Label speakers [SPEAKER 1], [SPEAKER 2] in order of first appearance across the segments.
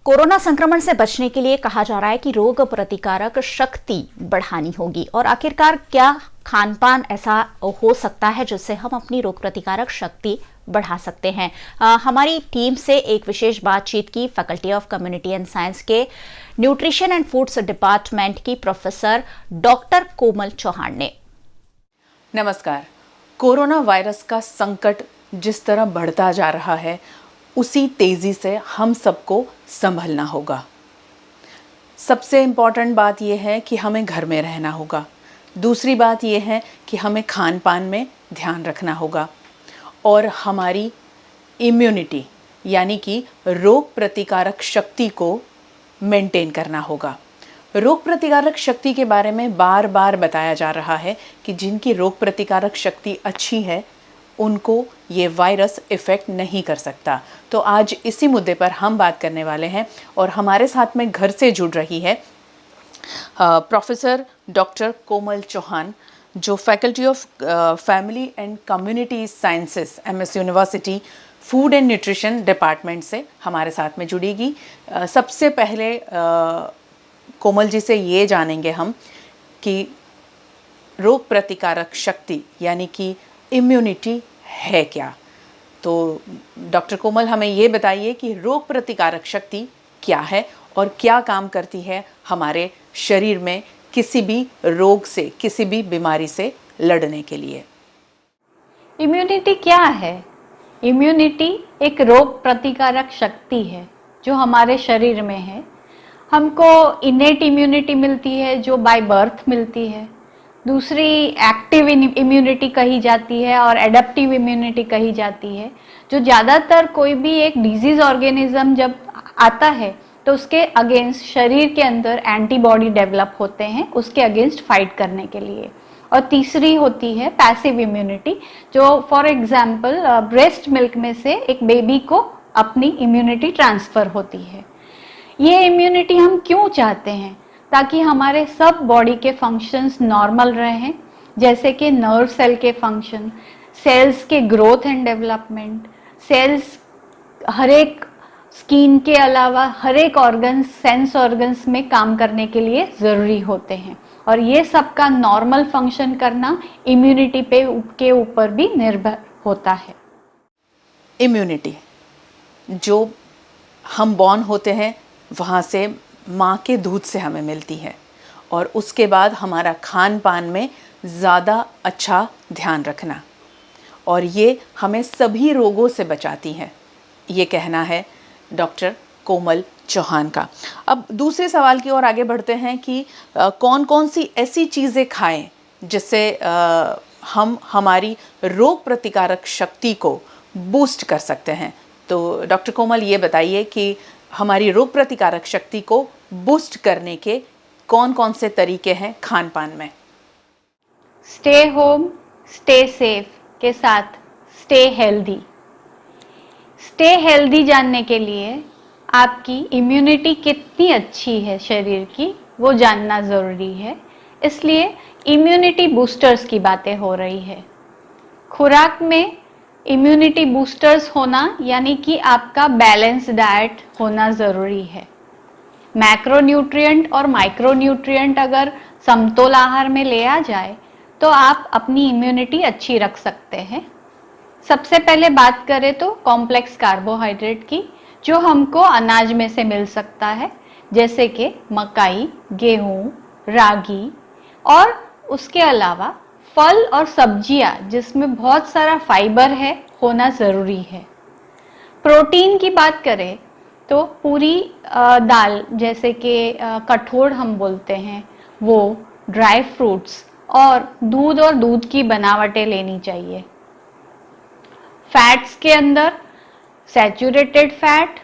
[SPEAKER 1] Corona संक्रमण से बचने के लिए कहा जा रहा है कि रोग प्रतिकारक शक्ति बढ़ानी होगी और आखिरकार क्या खान-पान ऐसा हो सकता है जिससे हम अपनी रोग प्रतिकारक शक्ति बढ़ा सकते हैं। हमारी टीम से एक विशेष बातचीत की faculty of community and science के न्यूट्रिशन एंड फूड्स डिपार्टमेंट की प्रोफेसर डॉक्टर कोमल चौहान ने।
[SPEAKER 2] नमस्कार। कोरोना वायरस का संकट जिस तरह बढ़ता जा रहा है उसी तेजी से हम सबको संभलना होगा। सबसे इम्पॉर्टेंट बात यह है कि हमें घर में रहना होगा। दूसरी बात यह है कि हमें खान पान में ध्यान रखना होगा और हमारी इम्यूनिटी यानी कि रोग प्रतिकारक शक्ति को मेंटेन करना होगा। रोग प्रतिकारक शक्ति के बारे में बार बार बताया जा रहा है कि जिनकी रोग प्रतिकारक शक्ति अच्छी है उनको ये वायरस इफ़ेक्ट नहीं कर सकता। तो आज इसी मुद्दे पर हम बात करने वाले हैं और हमारे साथ में घर से जुड़ रही है प्रोफेसर डॉक्टर कोमल चौहान, जो faculty of family and community sciences MS university food and nutrition department से हमारे साथ में जुड़ेगी। सबसे पहले कोमल जी से ये जानेंगे हम कि रोग प्रतिकारक शक्ति यानी कि इम्यूनिटी है क्या। तो डॉक्टर कोमल हमें ये बताइए कि रोग प्रतिकारक शक्ति क्या है और क्या काम करती है हमारे शरीर में किसी भी रोग से, किसी भी बीमारी से लड़ने के लिए।
[SPEAKER 3] इम्यूनिटी क्या है? इम्यूनिटी एक रोग प्रतिकारक शक्ति है जो हमारे शरीर में है। हमको इनेट इम्यूनिटी मिलती है जो बाय बर्थ मिलती है। दूसरी एक्टिव इम्यूनिटी कही जाती है और एडेप्टिव इम्यूनिटी कही जाती है, जो ज़्यादातर कोई भी एक डिजीज ऑर्गेनिज्म जब आता है तो उसके अगेंस्ट शरीर के अंदर एंटीबॉडी डेवलप होते हैं उसके अगेंस्ट फाइट करने के लिए। और तीसरी होती है पैसिव इम्यूनिटी, जो फॉर एग्जांपल ब्रेस्ट मिल्क में से एक बेबी को अपनी इम्यूनिटी ट्रांसफ़र होती है। ये इम्यूनिटी हम क्यों चाहते हैं? ताकि हमारे सब बॉडी के फंक्शंस नॉर्मल रहें, जैसे कि नर्व सेल के फंक्शन, सेल्स के ग्रोथ एंड डेवलपमेंट, सेल्स हर एक स्किन के अलावा हर एक ऑर्गन्स, सेंस ऑर्गन्स में काम करने के लिए ज़रूरी होते हैं और ये सब का नॉर्मल फंक्शन करना इम्यूनिटी के ऊपर भी निर्भर होता है।
[SPEAKER 2] इम्यूनिटी जो हम बॉर्न होते हैं वहाँ से माँ के दूध से हमें मिलती है और उसके बाद हमारा खान पान में ज़्यादा अच्छा ध्यान रखना और ये हमें सभी रोगों से बचाती है, ये कहना है डॉक्टर कोमल चौहान का। अब दूसरे सवाल की ओर आगे बढ़ते हैं कि कौन कौन सी ऐसी चीज़ें खाएं जिससे हम हमारी रोग प्रतिकारक शक्ति को बूस्ट कर सकते हैं। तो डॉक्टर कोमल ये बताइए कि हमारी रोग प्रतिकारक शक्ति को बूस्ट करने के कौन कौन से तरीके हैं खान पान में।
[SPEAKER 3] स्टे होम, स्टे सेफ के साथ स्टे हेल्दी। स्टे हेल्दी जानने के लिए आपकी इम्यूनिटी कितनी अच्छी है शरीर की वो जानना ज़रूरी है, इसलिए इम्यूनिटी बूस्टर्स की बातें हो रही है। खुराक में इम्यूनिटी बूस्टर्स होना यानी कि आपका बैलेंस डाइट होना ज़रूरी है। मैक्रोन्यूट्रिएंट और माइक्रोन्यूट्रिएंट अगर समतोल आहार में ले आ जाए तो आप अपनी इम्यूनिटी अच्छी रख सकते हैं। सबसे पहले बात करें तो कॉम्प्लेक्स कार्बोहाइड्रेट की, जो हमको अनाज में से मिल सकता है, जैसे कि मकाई, गेहूँ, रागी, और उसके अलावा फल और सब्जियां जिसमें बहुत सारा फाइबर है होना ज़रूरी है। प्रोटीन की बात करें तो पूरी दाल जैसे कि कठोर हम बोलते हैं वो, ड्राई फ्रूट्स और दूध की बनावटें लेनी चाहिए। फैट्स के अंदर saturated fat,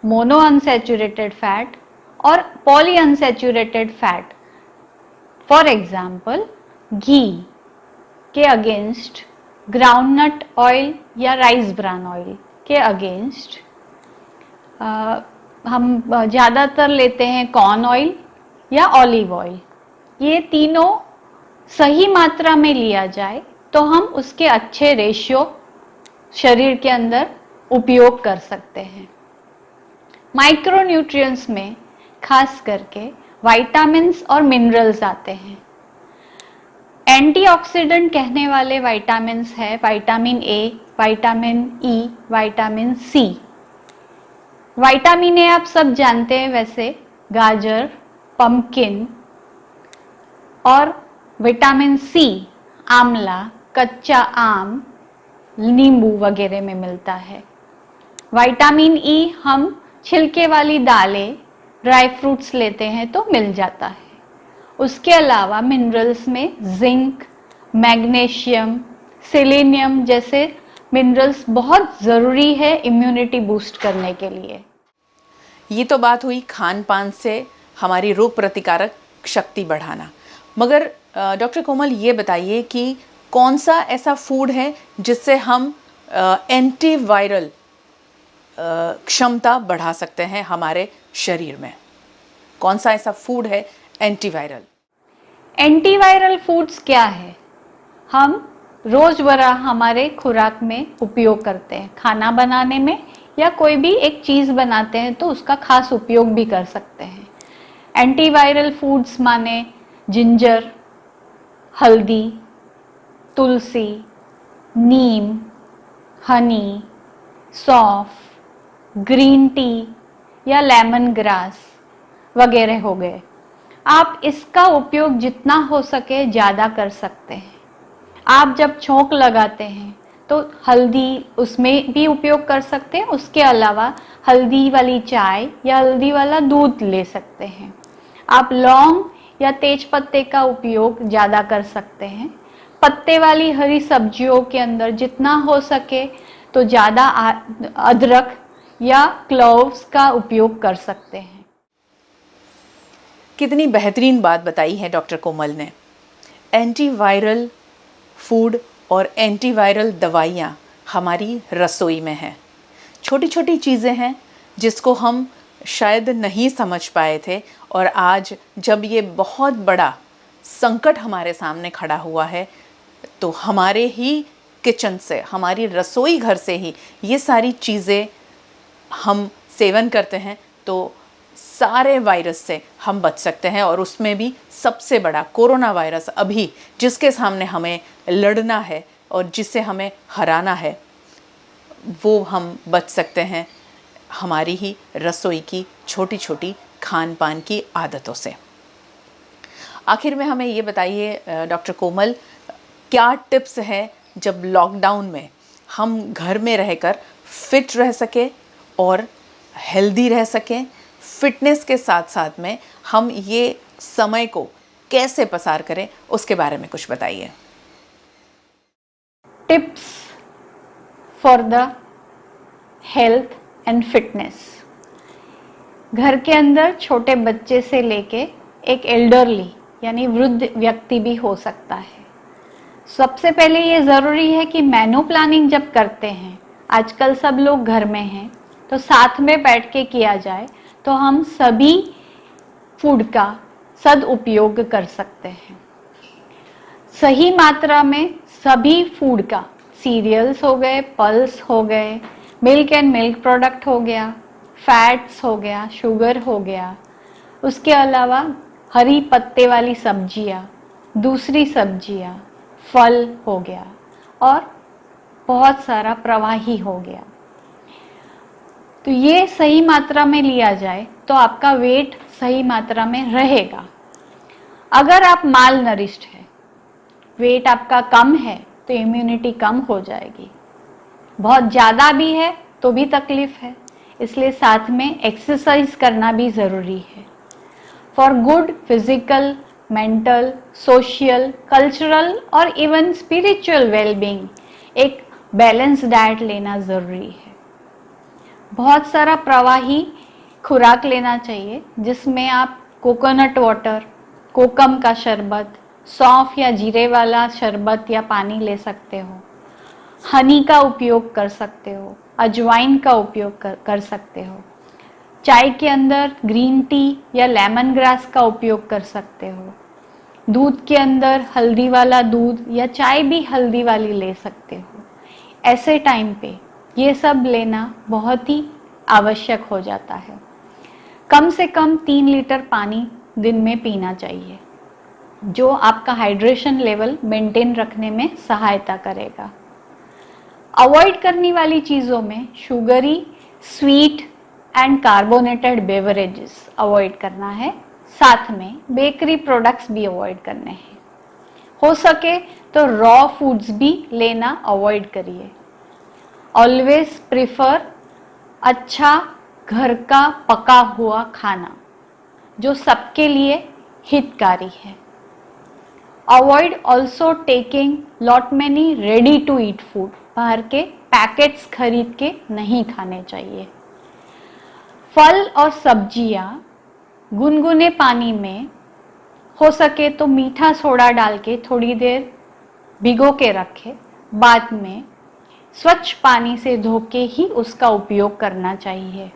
[SPEAKER 3] mono unsaturated fat और poly unsaturated fat, for example ghee के अगेंस्ट ग्राउंडनट ऑयल या राइस ब्रान ऑयल के अगेंस्ट हम ज़्यादातर लेते हैं कॉर्न ऑयल या ऑलिव ऑयल। ये तीनों सही मात्रा में लिया जाए तो हम उसके अच्छे रेशियो शरीर के अंदर उपयोग कर सकते हैं। माइक्रोन्यूट्रिएंट्स में खास करके विटामिन्स और मिनरल्स आते हैं। एंटीऑक्सीडेंट कहने वाले विटामिन्स है vitamin A, vitamin E, vitamin C. Vitamin A आप सब जानते हैं, वैसे गाजर, पम्पकिन, और विटामिन सी आंवला, कच्चा आम, नींबू वगैरह में मिलता है। विटामिन ई हम छिलके वाली दालें, ड्राई फ्रूट्स लेते हैं तो मिल जाता है। उसके अलावा मिनरल्स में जिंक, मैग्नीशियम, सेलेनियम जैसे मिनरल्स बहुत ज़रूरी है इम्यूनिटी बूस्ट करने के लिए।
[SPEAKER 2] ये तो बात हुई खान पान से हमारी रोग प्रतिकारक शक्ति बढ़ाना, मगर डॉक्टर कोमल ये बताइए कि कौन सा ऐसा फूड है जिससे हम एंटीवायरल क्षमता बढ़ा सकते हैं हमारे शरीर में? कौन सा ऐसा फूड है एंटीवायरल?
[SPEAKER 3] एंटीवायरल फूड्स क्या है? हम रोजमर्रा हमारे खुराक में उपयोग करते हैं, खाना बनाने में या कोई भी एक चीज़ बनाते हैं तो उसका खास उपयोग भी कर सकते हैं। एंटीवायरल फूड्स माने जिंजर, हल्दी, तुलसी, नीम, हनी, सौंफ, ग्रीन टी या लेमन ग्रास वगैरह हो गए। आप इसका उपयोग जितना हो सके ज़्यादा कर सकते हैं। आप जब छोंक लगाते हैं तो हल्दी उसमें भी उपयोग कर सकते हैं। उसके अलावा हल्दी वाली चाय या हल्दी वाला दूध ले सकते हैं। आप लौंग या तेज पत्ते का उपयोग ज़्यादा कर सकते हैं। पत्ते वाली हरी सब्जियों के अंदर जितना हो सके तो ज़्यादा अदरक या क्लोव्स का उपयोग कर सकते हैं।
[SPEAKER 2] कितनी बेहतरीन बात बताई है डॉक्टर कोमल ने। एंटीवायरल फूड और एंटीवायरल दवाइयाँ हमारी रसोई में हैं। छोटी छोटी चीज़ें हैं जिसको हम शायद नहीं समझ पाए थे, और आज जब ये बहुत बड़ा संकट हमारे सामने खड़ा हुआ है तो हमारे ही किचन से, हमारी रसोई घर से ही ये सारी चीज़ें हम सेवन करते हैं तो सारे वायरस से हम बच सकते हैं। और उसमें भी सबसे बड़ा कोरोना वायरस अभी जिसके सामने हमें लड़ना है और जिसे हमें हराना है, वो हम बच सकते हैं हमारी ही रसोई की छोटी छोटी खान पान की आदतों से। आखिर में हमें ये बताइए डॉक्टर कोमल, क्या टिप्स हैं जब लॉकडाउन में हम घर में रहकर फिट रह सके और हेल्दी रह सकें? फिटनेस के साथ साथ में हम ये समय को कैसे पसार करें, उसके बारे में कुछ बताइए।
[SPEAKER 3] Tips for the health and fitness. घर के अंदर छोटे बच्चे से लेके एक एल्डरली यानी वृद्ध व्यक्ति भी हो सकता है। सबसे पहले ये ज़रूरी है कि मेनू प्लानिंग जब करते हैं, आजकल सब लोग घर में हैं, तो साथ में बैठ के किया जाए तो हम सभी फूड का सदुपयोग कर सकते हैं। सही मात्रा में सभी फूड का, सीरियल्स हो गए, पल्स हो गए, मिल्क एंड मिल्क प्रोडक्ट हो गया, फैट्स हो गया, शुगर हो गया, उसके अलावा हरी पत्ते वाली सब्जियां, दूसरी सब्जियां, फल हो गया और बहुत सारा प्रवाही हो गया। तो ये सही मात्रा में लिया जाए तो आपका वेट सही मात्रा में रहेगा। अगर आप माल नरिश्ड है, वेट आपका कम है, तो इम्यूनिटी कम हो जाएगी। बहुत ज़्यादा भी है तो भी तकलीफ है, इसलिए साथ में एक्सरसाइज करना भी ज़रूरी है। For good physical, mental, social, cultural और इवन स्पिरिचुअल वेलबींग एक बैलेंस डाइट लेना ज़रूरी है। बहुत सारा प्रवाही खुराक लेना चाहिए जिसमें आप कोकोनट वाटर, कोकम का शरबत, सौंफ या जीरे वाला शरबत या पानी ले सकते हो, हनी का उपयोग कर सकते हो, अजवाइन का उपयोग कर सकते हो, चाय के अंदर ग्रीन टी या लेमन ग्रास का उपयोग कर सकते हो, दूध के अंदर हल्दी वाला दूध या चाय भी हल्दी वाली ले सकते हो। ऐसे टाइम पे ये सब लेना बहुत ही आवश्यक हो जाता है। कम से कम 3 लीटर पानी दिन में पीना चाहिए, जो आपका हाइड्रेशन लेवल मेंटेन रखने में सहायता करेगा। अवॉइड करने वाली चीज़ों में sugary, sweet and carbonated beverages avoid करना है, साथ में बेकरी प्रोडक्ट्स भी अवॉइड करने हैं। हो सके तो रॉ फूड्स भी लेना अवॉइड करिए। ऑलवेज प्रिफर अच्छा घर का पका हुआ खाना जो सबके लिए हितकारी है। Avoid also taking lot many ready to eat food, बाहर के पैकेट्स खरीद के नहीं खाने चाहिए। फल और सब्जियां गुनगुने पानी में हो सके तो मीठा सोडा डाल के थोड़ी देर भिगो के रखें, बाद में स्वच्छ पानी से धो के ही उसका उपयोग करना चाहिए।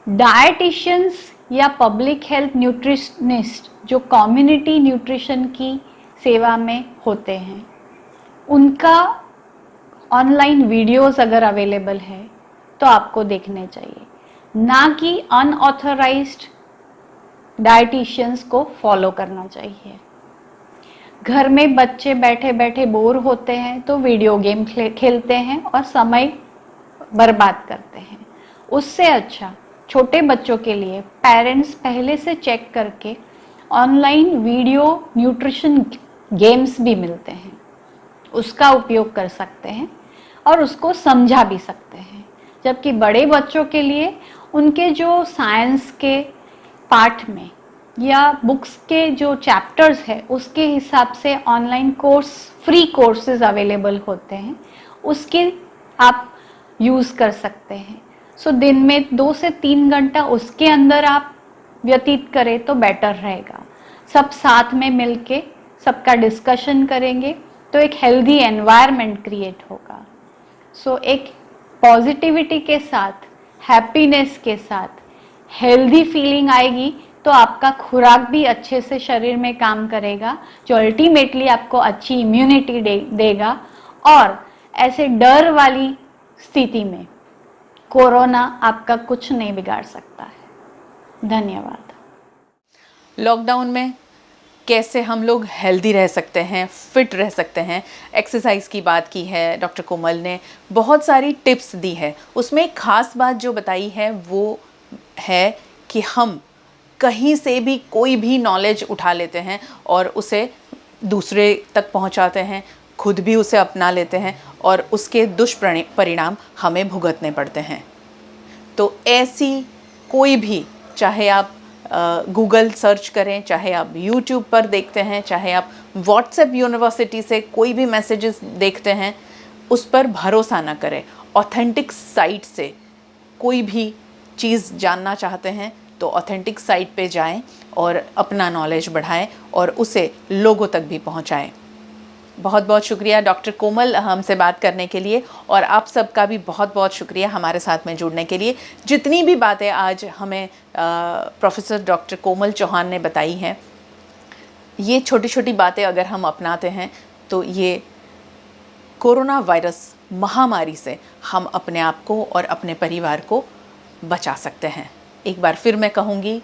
[SPEAKER 3] डाइटिशियंस या पब्लिक हेल्थ न्यूट्रिशनिस्ट जो कम्युनिटी न्यूट्रिशन की सेवा में होते हैं, उनका ऑनलाइन वीडियोस अगर अवेलेबल है तो आपको देखने चाहिए, ना कि अनऑथराइज्ड डाइटिशियंस को फॉलो करना चाहिए। घर में बच्चे बैठे बैठे बोर होते हैं तो वीडियो गेम खेलते हैं और समय बर्बाद करते हैं। उससे अच्छा छोटे बच्चों के लिए पेरेंट्स पहले से चेक करके ऑनलाइन वीडियो न्यूट्रिशन गेम्स भी मिलते हैं, उसका उपयोग कर सकते हैं और उसको समझा भी सकते हैं। जबकि बड़े बच्चों के लिए उनके जो साइंस के पाठ में या बुक्स के जो चैप्टर्स है उसके हिसाब से online course, free courses available होते हैं, उसके आप यूज़ कर सकते हैं। सो दिन में 2 से 3 घंटा उसके अंदर आप व्यतीत करें तो बेटर रहेगा। सब साथ में मिलके सबका डिस्कशन करेंगे तो एक हेल्दी एनवायरनमेंट क्रिएट होगा। सो एक पॉजिटिविटी के साथ, हैप्पीनेस के साथ हेल्दी फीलिंग आएगी तो आपका खुराक भी अच्छे से शरीर में काम करेगा, जो अल्टीमेटली आपको अच्छी इम्यूनिटी देगा। और ऐसे डर वाली स्थिति में कोरोना आपका कुछ नहीं बिगाड़ सकता है। धन्यवाद।
[SPEAKER 2] लॉकडाउन में कैसे हम लोग हेल्दी रह सकते हैं, फिट रह सकते हैं, एक्सरसाइज की बात की है डॉक्टर कोमल ने, बहुत सारी टिप्स दी है। उसमें एक ख़ास बात जो बताई है वो है कि हम कहीं से भी कोई भी नॉलेज उठा लेते हैं और उसे दूसरे तक पहुंचाते हैं, खुद भी उसे अपना लेते हैं और उसके दुष्परिणाम हमें भुगतने पड़ते हैं। तो ऐसी कोई भी, चाहे आप गूगल सर्च करें, चाहे आप यूट्यूब पर देखते हैं, चाहे आप व्हाट्सएप यूनिवर्सिटी से कोई भी मैसेजेस देखते हैं, उस पर भरोसा ना करें। ऑथेंटिक साइट से कोई भी चीज़ जानना चाहते हैं तो ऑथेंटिक साइट पे जाएं और अपना नॉलेज बढ़ाएं और उसे लोगों तक भी पहुंचाएं। बहुत बहुत शुक्रिया डॉक्टर कोमल हमसे बात करने के लिए, और आप सबका भी बहुत बहुत शुक्रिया हमारे साथ में जुड़ने के लिए। जितनी भी बातें आज हमें प्रोफेसर डॉक्टर कोमल चौहान ने बताई हैं, ये छोटी छोटी बातें अगर हम अपनाते हैं तो ये कोरोना वायरस महामारी से हम अपने आप को और अपने परिवार को बचा सकते हैं। एक बार फिर मैं कहूँगी,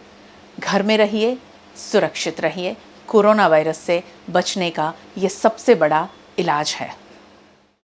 [SPEAKER 2] घर में रहिए, सुरक्षित रहिए। कोरोना वायरस से बचने का ये सबसे बड़ा इलाज है।